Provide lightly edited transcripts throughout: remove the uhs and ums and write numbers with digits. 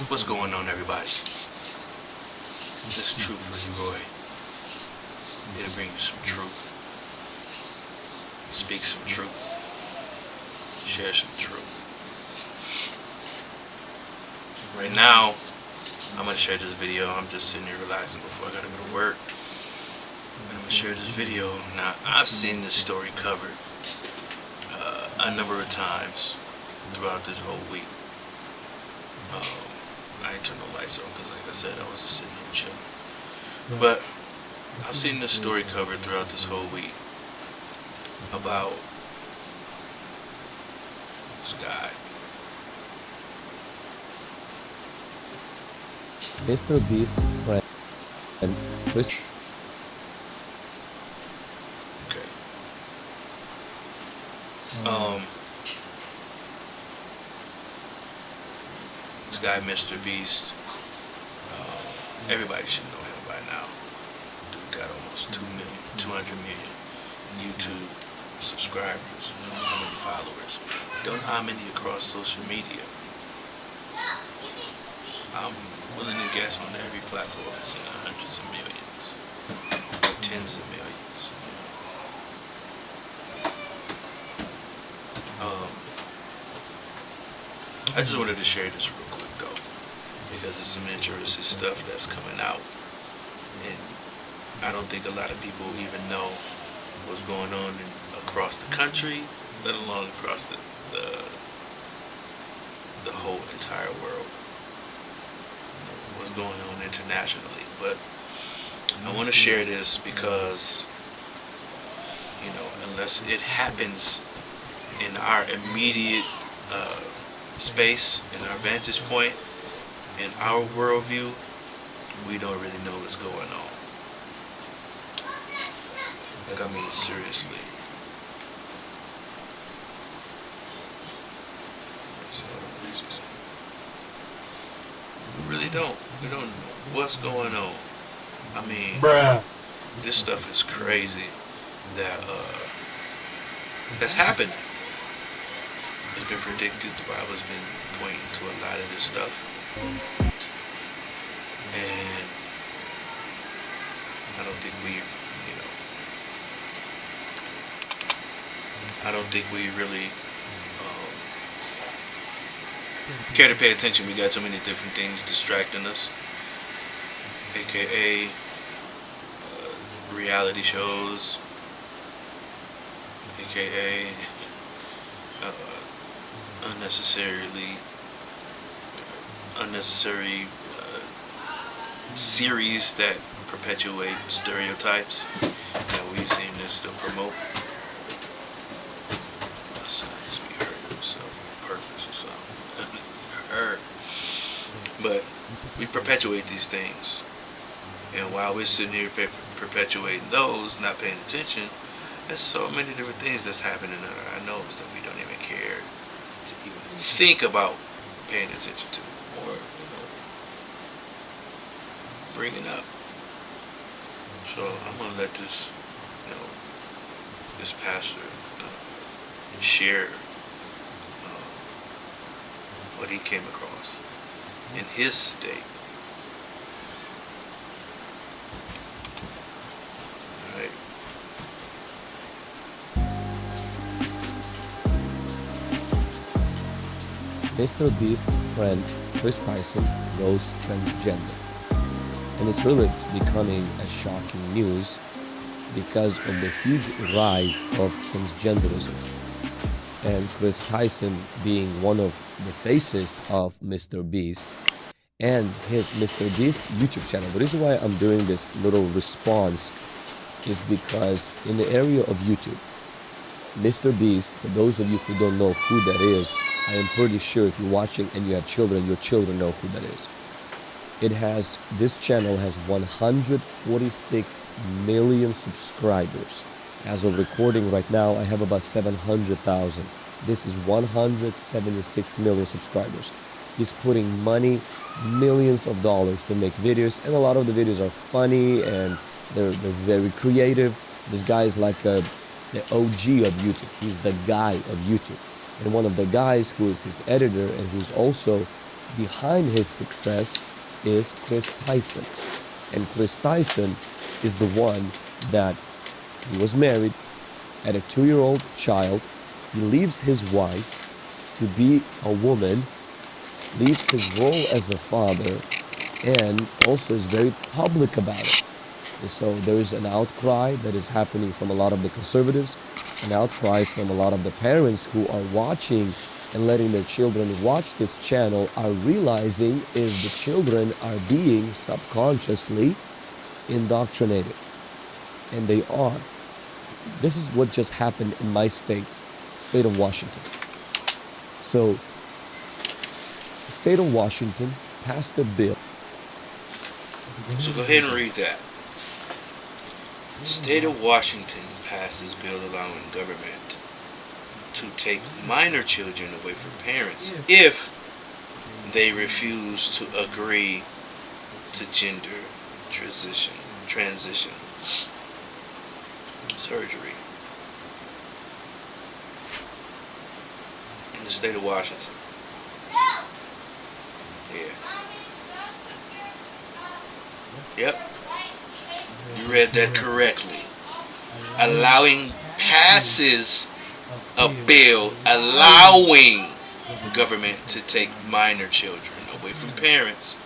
What's going on, everybody? This Truth Leroy. Here to bring you some truth. Speak some truth. Share some truth. Right now, I'm going to share this video. I'm just sitting here relaxing before I got to go to work. I'm going to share this video. Now, I've seen this story covered a number of times throughout this whole week. I ain't turned the lights on because, like I said, I was just sitting here chilling. But I've seen this story covered throughout this whole week about this guy. MrBeast Friend and Chris. Okay. This guy, MrBeast. Everybody should know him by now. Dude got almost 200 million YouTube subscribers. Don't know how many followers. Don't know how many across social media. I'm willing to guess on every platform it's in the hundreds of millions, tens of millions. I just wanted to share this real quick though, because it's some interesting stuff that's coming out, and I don't think a lot of people even know what's going on across the country, let alone across the whole entire world. What's going on internationally. But I want to share this because, unless it happens in our immediate space, in our vantage point, in our worldview, we don't really know what's going on. Like, I mean, seriously. We really don't. We don't know what's going on. I mean, this stuff is crazy that's happening. It's been predicted. The Bible's been pointing to a lot of this stuff. And I don't think we really care to pay attention. We got so many different things distracting us, aka reality shows, aka unnecessary series that perpetuate stereotypes that we seem to still promote. Besides, we heard some purpose or something. But we perpetuate these things, and while we're sitting here perpetuating those, not paying attention, there's so many different things that's happening under our nose that we don't even care to even think about paying attention to, or bringing up. So I'm gonna let this pastor share what he came across in his state. Alright. MrBeast's friend Chris Tyson goes transgender. And it's really becoming a shocking news because of the huge rise of transgenderism. And Chris Tyson being one of the faces of MrBeast and his MrBeast YouTube channel. The reason why I'm doing this little response is because in the area of YouTube, MrBeast, for those of you who don't know who that is, I am pretty sure if you're watching and you have children, your children know who that is. This channel has 146 million subscribers. As of recording right now, I have about 700,000. This is 176 million subscribers. He's putting money, millions of dollars to make videos, and a lot of the videos are funny and they're very creative. This guy is like the OG of YouTube. He's the guy of YouTube. And one of the guys who is his editor and who's also behind his success is Chris Tyson. And Chris Tyson is the one that he was married, had a 2-year-old child. He leaves his wife to be a woman, leaves his role as a father, and also is very public about it. And so there's an outcry that is happening from a lot of the conservatives, an outcry from a lot of the parents who are watching and letting their children watch this channel, are realizing is the children are being subconsciously indoctrinated. And they are. This is what just happened in my state of Washington. So, the state of Washington passed a bill. So go ahead and read that. The state of Washington passes bill allowing government to take minor children away from parents if they refuse to agree to gender transition surgery in the state of Washington. Yeah. Yep. You read that correctly. Passes a bill allowing government to take minor children away from parents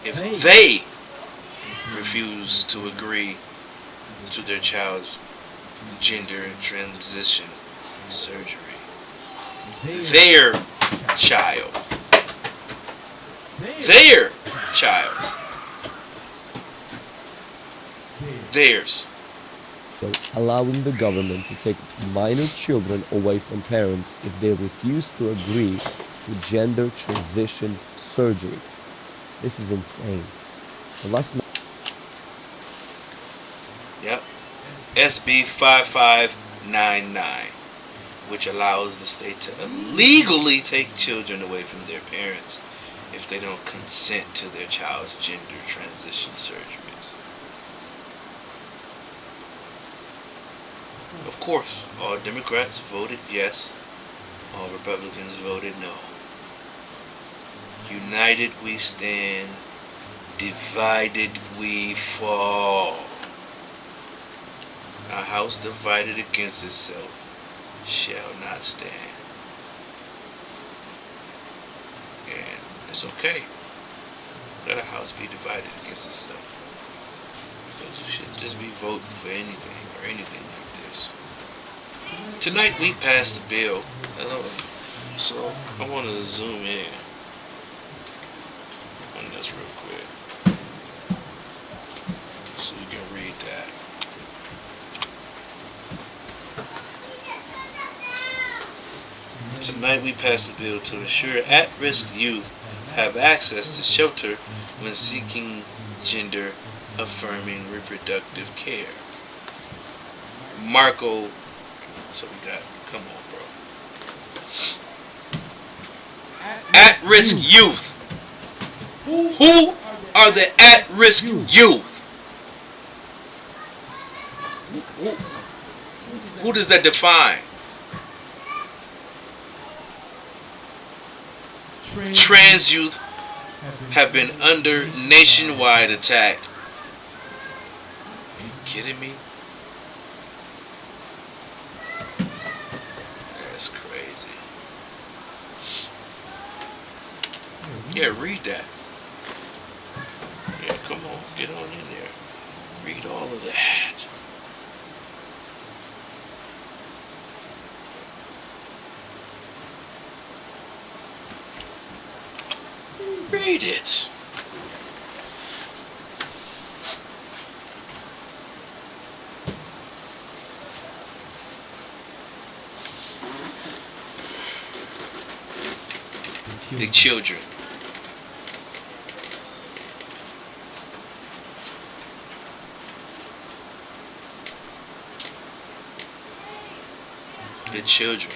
if they refuse to agree to their child's gender transition surgery. Their child. Their child. Theirs. So allowing the government to take minor children away from parents if they refuse to agree to gender transition surgery. This is insane. So let's not. Yep. SB 5599, which allows the state to illegally take children away from their parents if they don't consent to their child's gender transition surgeries. Of course, all Democrats voted yes, all Republicans voted no. United we stand, divided we fall. A house divided against itself shall not stand. And it's okay. Let a house be divided against itself. Because you shouldn't just be voting for anything or anything like this. Tonight we passed a bill. So I want to zoom in on this real quick so you can read that. Tonight we passed a bill to ensure at-risk youth have access to shelter when seeking gender-affirming reproductive care. Marco, so we got, come on, bro. At-risk youth. Who are the at-risk youth? Who does that define? Trans youth have been under nationwide attack. Are you kidding me? That's crazy. Yeah, read that. Yeah, come on, get on in there. Read all of that. Read it. The children. The children.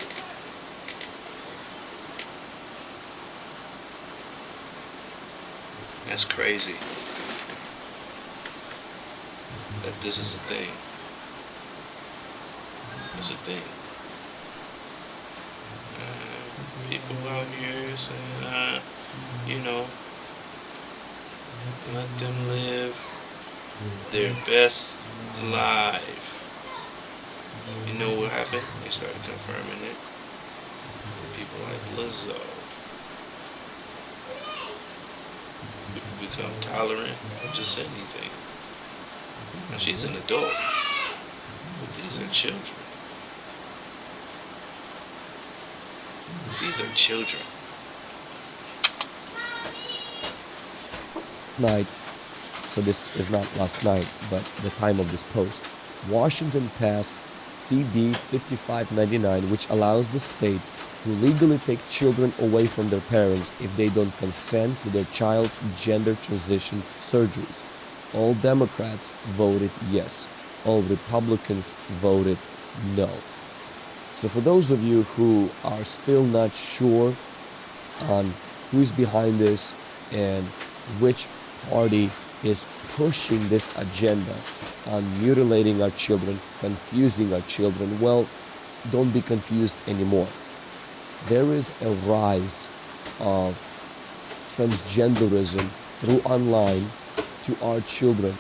That's crazy that this is a thing. It's a thing. People out here saying, You know, let them live their best life. You know what happened? They started confirming it. People like Lizzo become tolerant of just anything. Now she's an adult, but these are children. These are children. Night. So this is not last night, but the time of this post. Washington passed CB 5599, which allows the state to legally take children away from their parents if they don't consent to their child's gender transition surgeries. All Democrats voted yes. All Republicans voted no. So for those of you who are still not sure on who's behind this and which party is pushing this agenda on mutilating our children, confusing our children, well, don't be confused anymore. There is a rise of transgenderism through online to our children,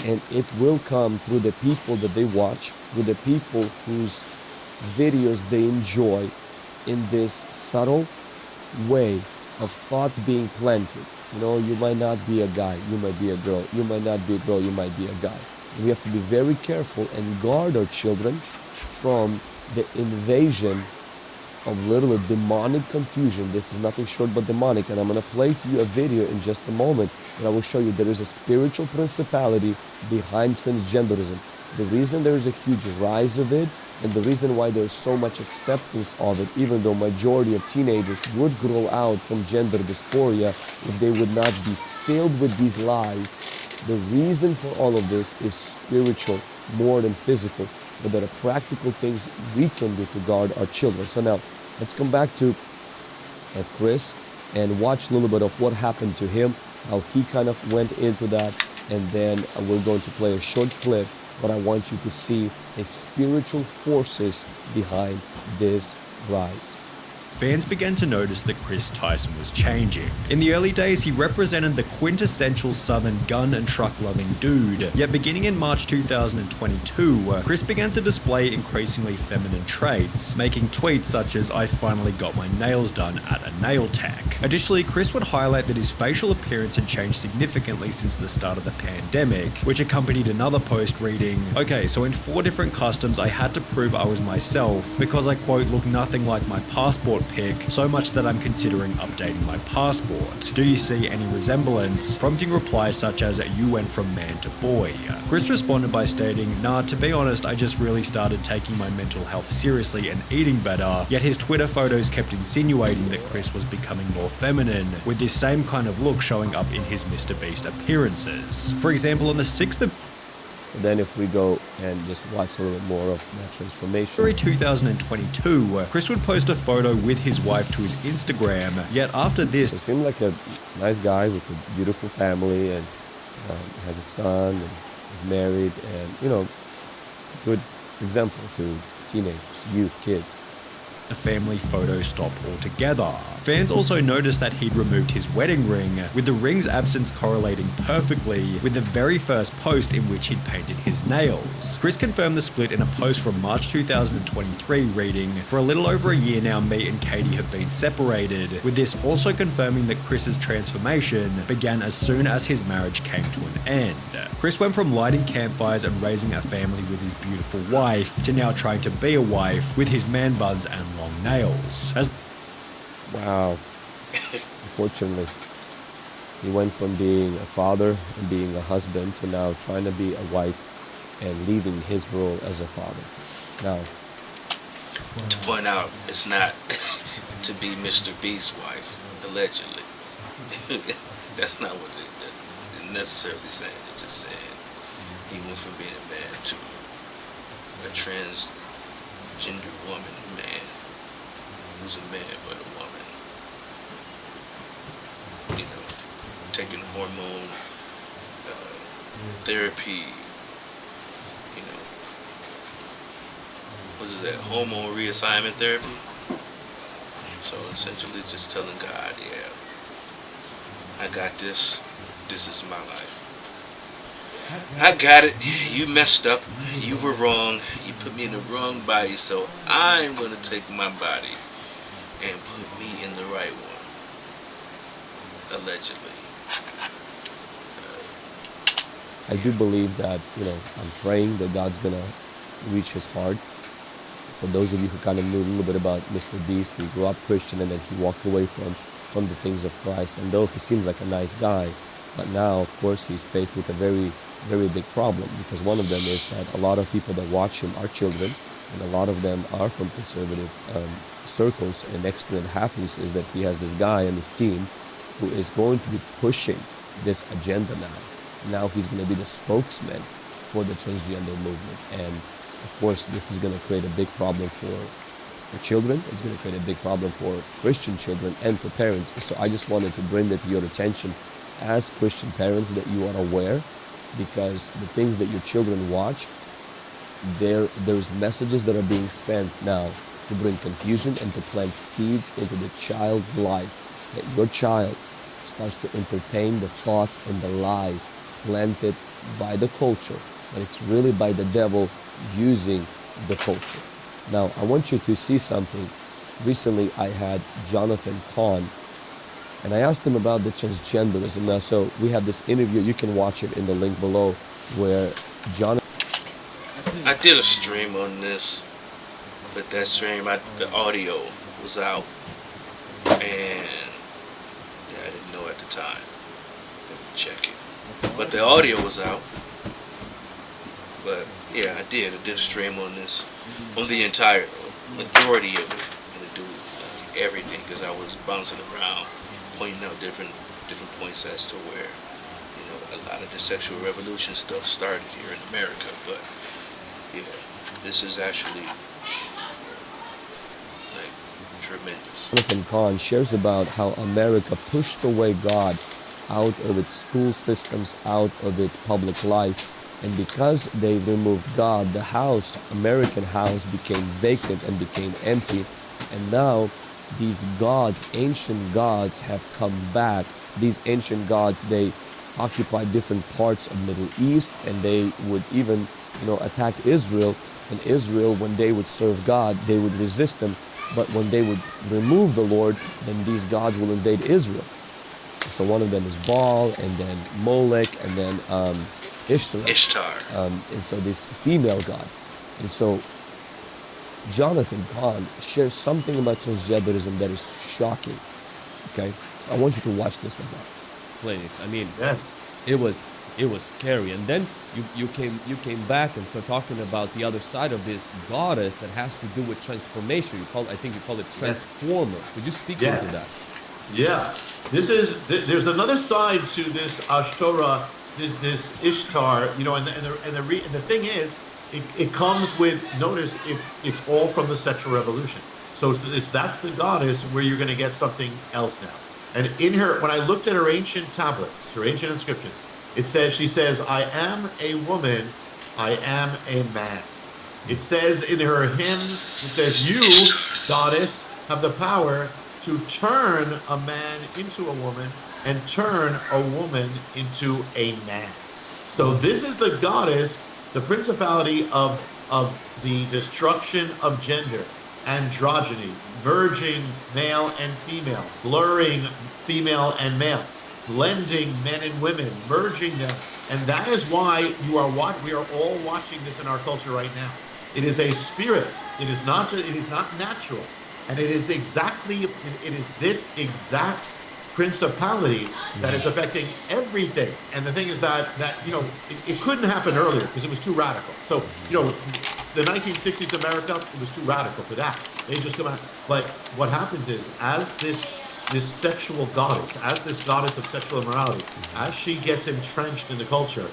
and it will come through the people that they watch, through the people whose videos they enjoy, in this subtle way of thoughts being planted. You know, you might not be a guy, you might be a girl. You might not be a girl, you might be a guy. We have to be very careful and guard our children from the invasion of literally demonic confusion. This is nothing short but demonic, and I'm going to play to you a video in just a moment, and I will show you there is a spiritual principality behind transgenderism. The reason there is a huge rise of it, and the reason why there's so much acceptance of it, even though majority of teenagers would grow out from gender dysphoria if they would not be filled with these lies, the reason for all of this is spiritual more than physical. But there are practical things we can do to guard our children. So now, let's come back to Chris and watch a little bit of what happened to him, how he kind of went into that, and then we're going to play a short clip, but I want you to see the spiritual forces behind this rise. Fans began to notice that Chris Tyson was changing. In the early days, he represented the quintessential Southern gun and truck-loving dude. Yet beginning in March 2022, Chris began to display increasingly feminine traits, making tweets such as, "I finally got my nails done at a nail tech." Additionally, Chris would highlight that his facial appearance had changed significantly since the start of the pandemic, which accompanied another post reading, "Okay, so in 4 different customs, I had to prove I was myself because I, quote, look nothing like my passport pic, so much that I'm considering updating my passport. Do you see any resemblance?" Prompting replies such as, "You went from man to boy." Chris responded by stating, "Nah, to be honest, I just really started taking my mental health seriously and eating better," yet his Twitter photos kept insinuating that Chris was becoming more feminine, with this same kind of look showing up in his MrBeast appearances. For example, on the 6th of So then if we go and just watch a little bit more of that transformation. February 2022, Chris would post a photo with his wife to his Instagram, yet after this, He seemed like a nice guy with a beautiful family, and has a son and is married, and, you know, good example to teenagers, youth, kids. the family photo stopped altogether. Fans also noticed that he'd removed his wedding ring, with the ring's absence correlating perfectly with the very first post in which he'd painted his nails. Chris confirmed the split in a post from March 2023 reading, "For a little over a year now, me and Katie have been separated," with this also confirming that Chris's transformation began as soon as his marriage came to an end. Chris went from lighting campfires and raising a family with his beautiful wife to now trying to be a wife with his man buns and long nails. Wow. Unfortunately, he went from being a father and being a husband to now trying to be a wife and leaving his role as a father. Now, To point out, it's not to be MrBeast's wife, allegedly. That's not what it necessarily saying. It's just saying he went from being a man to a transgender woman, man, who's a man but a woman. You know, taking hormone therapy, you know, what is that, hormone reassignment therapy? So essentially just telling God, yeah, I got this. This is my life. I got it. You messed up. You were wrong. You put me in the wrong body, so I'm going to take my body and put me in the right one. Allegedly. I do believe that, I'm praying that God's gonna reach his heart. For those of you who kind of knew a little bit about MrBeast, he grew up Christian and then he walked away from the things of Christ. And though he seemed like a nice guy, but now, of course, he's faced with a very, very big problem, because one of them is that a lot of people that watch him are children, and a lot of them are from conservative circles. And next thing that happens is that he has this guy and his team who is going to be pushing this agenda now. Now he's going to be the spokesman for the transgender movement. And of course, this is going to create a big problem for children. It's going to create a big problem for Christian children and for parents. So I just wanted to bring that to your attention as Christian parents, that you are aware, because the things that your children watch, there's messages that are being sent now to bring confusion and to plant seeds into the child's life, that your child starts to entertain the thoughts and the lies planted by the culture, but it's really by the devil using the culture. Now, I want you to see something. Recently, I had Jonathan Kahn, and I asked him about the transgenderism. Now, so we have this interview. You can watch it in the link below, where Jonathan... I did a stream on this, but that stream, the audio was out, and I didn't know at the time. Let me check it. But the audio was out. But yeah, I did a stream on this, on the entire majority of it, and to do everything, because I was bouncing around, pointing out different points as to where, a lot of the sexual revolution stuff started here in America. But yeah, this is actually like tremendous. Jonathan Kahn shares about how America pushed away God out of its school systems, out of its public life. And because they removed God, the house, American house, became vacant and became empty. And now these gods, ancient gods, have come back. These ancient gods, they occupy different parts of Middle East, and they would even, attack Israel. And Israel, when they would serve God, they would resist them. But when they would remove the Lord, then these gods will invade Israel. So one of them is Baal, and then Molech, and then Ishtar. And so this female god. And so Jonathan Kahn shares something about transgenderism that is shocking. Okay? So I want you to watch this right now. Clinics. I mean, yes, it was scary. And then you came back and started talking about the other side of this goddess that has to do with transformation. I think you call it transformer. Yes. Would you speak Yes. into that? Yeah, there's another side to this Ashtoreth, this Ishtar, and the thing is, it comes with, notice it's all from the sexual revolution. So that's the goddess where you're going to get something else now. And in her, when I looked at her ancient tablets, her ancient inscriptions, she says, I am a woman, I am a man. It says in her hymns, it says, you, goddess, have the power to turn a man into a woman and turn a woman into a man. So this is the goddess, the principality of the destruction of gender, androgyny, merging male and female, blurring female and male, blending men and women, merging them. And that is why we are all watching this in our culture right now. It is a spirit. It is not natural. And it is this exact principality that is affecting everything. And the thing is that it couldn't happen earlier because it was too radical. So, the 1960s America, it was too radical for that. They just come out. But what happens is, as this sexual goddess, as this goddess of sexual immorality, as she gets entrenched in the culture,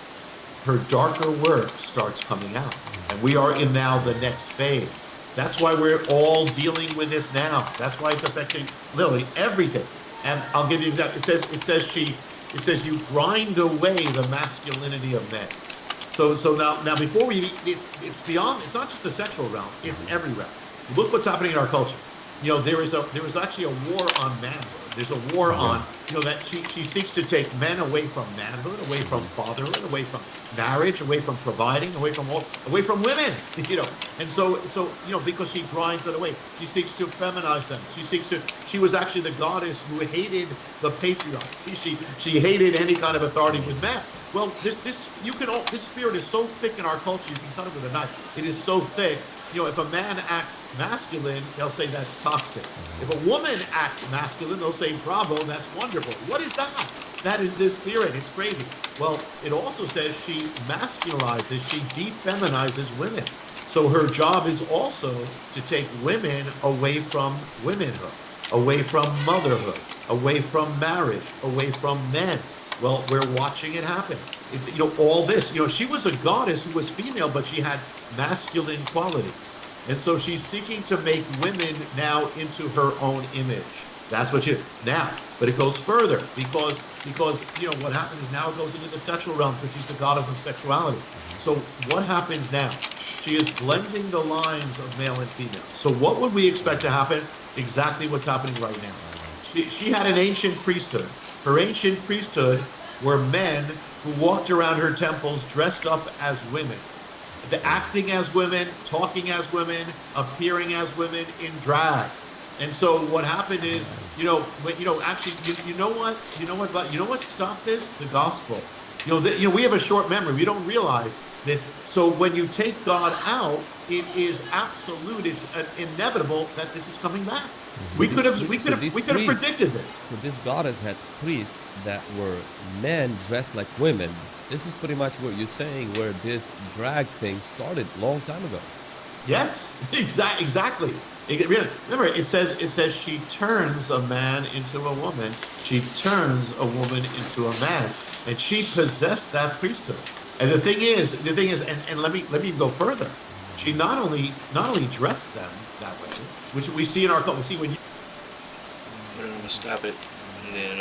her darker work starts coming out. And we are in now the next phase. That's why we're all dealing with this now. That's why it's affecting literally everything. And I'll give you that. It says you grind away the masculinity of men. So now before it's beyond. It's not just the sexual realm. It's every realm. Look what's happening in our culture. there was actually a war on manhood. There's a war on, that she seeks to take men away from manhood, away from fatherhood, away from marriage, away from providing, away from women, And so, because she grinds it away, she seeks to feminize them. She was actually the goddess who hated the patriarchy. She hated any kind of authority with men. Well, this spirit is so thick in our culture, you can cut it with a knife. It is so thick. If a man acts masculine, they'll say that's toxic. If a woman acts masculine, they'll say bravo, that's wonderful. What is that? That is this spirit. It's crazy. Well, it also says she masculizes, she defeminizes women. So her job is also to take women away from womanhood, away from motherhood, away from marriage, away from men. Well, we're watching it happen. It's, all this. She was a goddess who was female, but she had masculine qualities. And so she's seeking to make women now into her own image. That's what she now. But it goes further because what happens is now it goes into the sexual realm because she's the goddess of sexuality. So what happens now? She is blending the lines of male and female. So what would we expect to happen? Exactly what's happening right now. She had an ancient priesthood. Her ancient priesthood were men who walked around her temples dressed up as women, acting as women, talking as women, appearing as women in drag. And so what happened is, actually, you know what stopped this? The gospel. We have a short memory. We don't realize this. So when you take God out, it is absolute. It's inevitable that this is coming back. We could have predicted this. So this goddess had priests that were men dressed like women. This is pretty much what you're saying, where this drag thing started a long time ago. Yes, exactly. Remember, it says she turns a man into a woman. She turns a woman into a man, and she possessed that priesthood. And the thing is, and let me go further. She not only dressed them that way, which we see in our culture. We see when you. I'm gonna stop it, and then